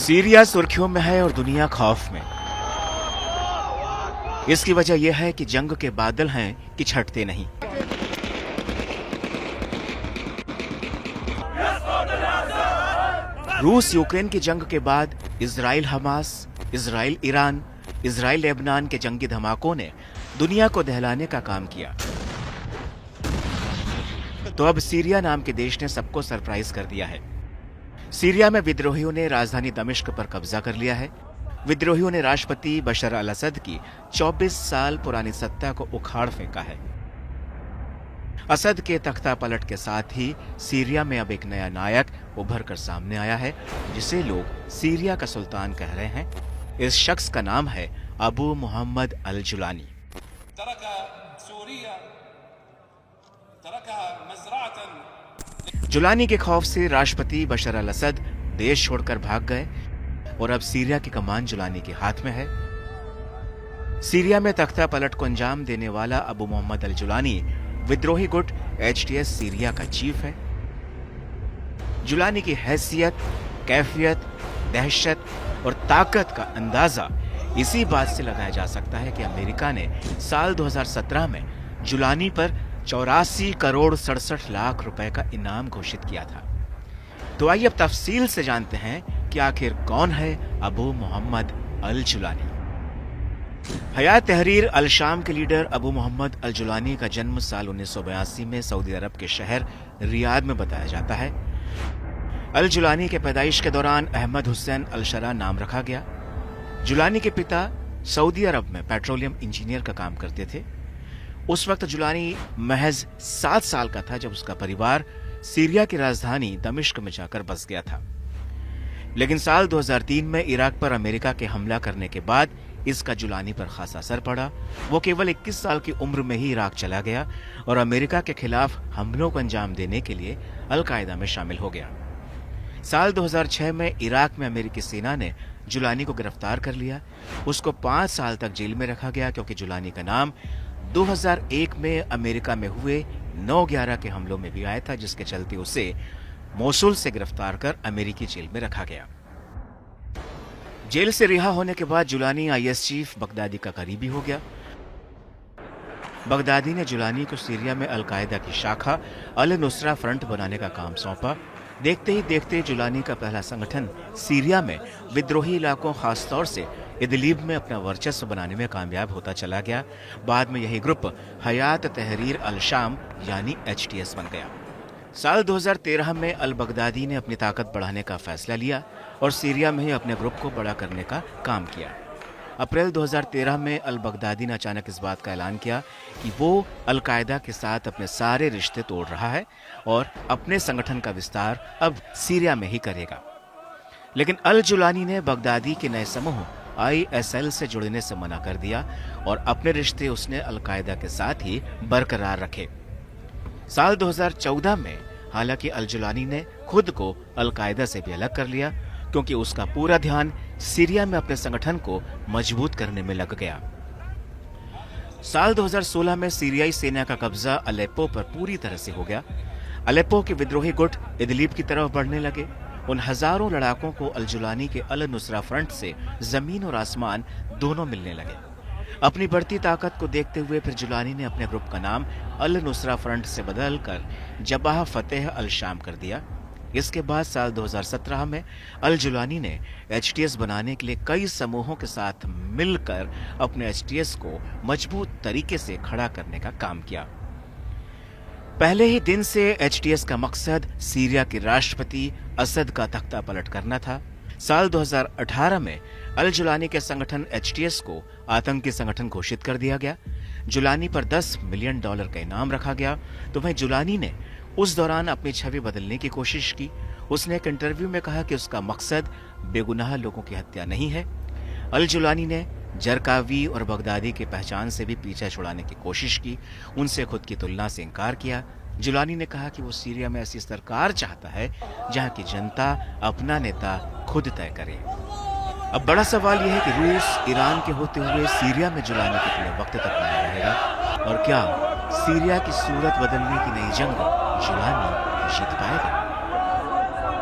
Syria सुर्खियों में है और दुनिया खौफ में। इसकी वजह यह है कि जंग के बादल हैं कि छटते नहीं। रूस यूक्रेन की जंग के बाद Israel Hamas, Israel Iran, Israel Lebanon के जंगी धमाकों ने दुनिया को दहलाने का काम किया। तो अब सीरिया नाम के देश ने सबको सरप्राइज कर दिया है। सीरिया में विद्रोहियों ने राजधानी दमिश्क पर कब्जा कर लिया है। विद्रोहियों ने राष्ट्रपति बशर अल असद की 24 साल पुरानी सत्ता को उखाड़ फेंका है। असद के तख्ता पलट के साथ ही सीरिया में अब एक नया नायक उभर कर सामने आया है, जिसे लोग सीरिया का सुल्तान कह रहे हैं। इस शख्स का नाम है अबू मोहम्मद अल जुलानी। जुलानी के खौफ से राष्ट्रपति बशर अल असद देश छोड़कर भाग गए और अब सीरिया की कमान जुलानी के हाथ में है। सीरिया में तख्ता पलट को अंजाम देने वाला अबू मोहम्मद अल जुलानी विद्रोही गुट HTS सीरिया का चीफ है। जुलानी की हैसियत, कैफियत, दहशत और ताकत का अंदाजा इसी बात से लगाया जा सकता है कि अमेरिका ने साल 2017 में जुलानी पर 84 करोड़ 67 लाख रुपए का इनाम घोषित किया था। तो आइए अब तफसील से जानते हैं कि आखिर कौन है अबू मोहम्मद अल जुलानी। हयात तहरीर अल शाम के लीडर अबू मोहम्मद अल जुलानी का जन्म साल 1982 में सऊदी अरब के शहर रियाद में बताया जाता है। अल जुलानी के पैदाइश के दौरान अहमद हुसैन अल शरा नाम रखा गया। जुलानी के पिता सऊदी अरब में पेट्रोलियम इंजीनियर का काम करते थे। उस वक्त जुलानी महज 7 साल का था जब उसका परिवार सीरिया की राजधानी दमिश्क में जाकर बस गया था। लेकिन साल 2003 में इराक पर अमेरिका के हमला करने के बाद इसका जुलानी पर खासा असर पड़ा। वो केवल 21 साल की उम्र में ही इराक चला गया और अमेरिका के खिलाफ हमलों को अंजाम देने के लिए अल कायदा में शामिल हो गया। साल 2006 में इराक में अमेरिकी सेना ने जुलानी को गिरफ्तार कर लिया। उसको 5 साल तक जेल में रखा गया क्योंकि जुलानी का नाम 2001 में अमेरिका में हुए 9/11 के हमलों में भी आया था, जिसके चलते उसे मोसुल से गिरफ्तार कर अमेरिकी जेल में रखा गया। जेल से रिहा होने के बाद जुलानी IS चीफ बगदादी का करीबी हो गया। बगदादी ने जुलानी को सीरिया में अल कायदा की शाखा अल नुसरा फ्रंट बनाने का काम सौंपा। देखते ही देखते जुलानी का पहला संगठन सीरिया में विद्रोही इलाकों, खासतौर से इदलिब में अपना वर्चस्व बनाने में कामयाब होता चला गया। बाद में यही ग्रुप हयात तहरीर अल शाम यानी HTS बन गया। साल 2013 में अल बगदादी ने अपनी ताकत बढ़ाने का फैसला लिया और सीरिया में ही अपने ग्रुप को बड़ा करने का काम किया। अप्रैल 2013 में अल बगदादी ने अचानक इस बात का ऐलान किया कि वो अल कायदा के साथ अपने सारे रिश्ते तोड़ रहा है और अपने संगठन का विस्तार अब सीरिया में ही करेगा। लेकिन अल जुलानी ने बगदादी के नए समूह ISL से जुड़ने से मना कर दिया और अपने रिश्ते उसने अल कायदा के साथ ही बरकरार रखे। साल 2014 में हालांकि अल जुलानी ने खुद को अल कायदा से भी अलग कर लिया क्योंकि उसका पूरा ध्यान सीरिया में अपने संगठन को मजबूत करने में लग गया। साल 2016 में सीरियाई सेना का कब्जा अलेप्पो पर पूरी तरह से हो गया। अलेप्पो के विद्रोही गुट इदलिब की तरफ बढ़ने लगे। उन हजारों लड़ाकों को अल जुलानी के अल नुसरा फ्रंट से जमीन और आसमान दोनों मिलने लगे। अपनी बढ़ती ताकत को देखते हुए फिर जुलानी ने अपने ग्रुप का नाम अल नुसरा फ्रंट से बदलकर जबाह फतेह अल शाम कर दिया। इसके बाद साल 2017 में अल जुलानी ने HTS बनाने के लिए कई समूहों के साथ मिलकर अपने HTS को मजबूत तरीके से खड़ा करने का काम किया। पहले ही दिन से HTS का मकसद सीरिया के राष्ट्रपति असद का तख्ता पलट करना था। साल 2018 में अल जुलानी के संगठन HTS को आतंकी संगठन घोषित कर दिया गया। जुलानी पर $10 मिलियन का इनाम रखा गया। तो वहीं जुलानी ने उस दौरान अपनी छवि बदलने की कोशिश की। उसने एक इंटरव्यू में कहा कि उसका मकसद बेगुनाह लोगों की हत्या नहीं है। अल जुलानी ने जरकावी और बगदादी की पहचान से भी पीछा छुड़ाने की कोशिश की। उनसे खुद की तुलना से इनकार किया। जुलानी ने कहा कि वो सीरिया में ऐसी सरकार चाहता है जहां की जनता अपना नेता खुद तय करे। अब बड़ा सवाल यह है कि रूस, ईरान के होते हुए सीरिया में जुलानी कितने वक्त तक बना रहेगा और क्या सीरिया की सूरत बदलने की नई जंग जुलानी जीत पाएगा?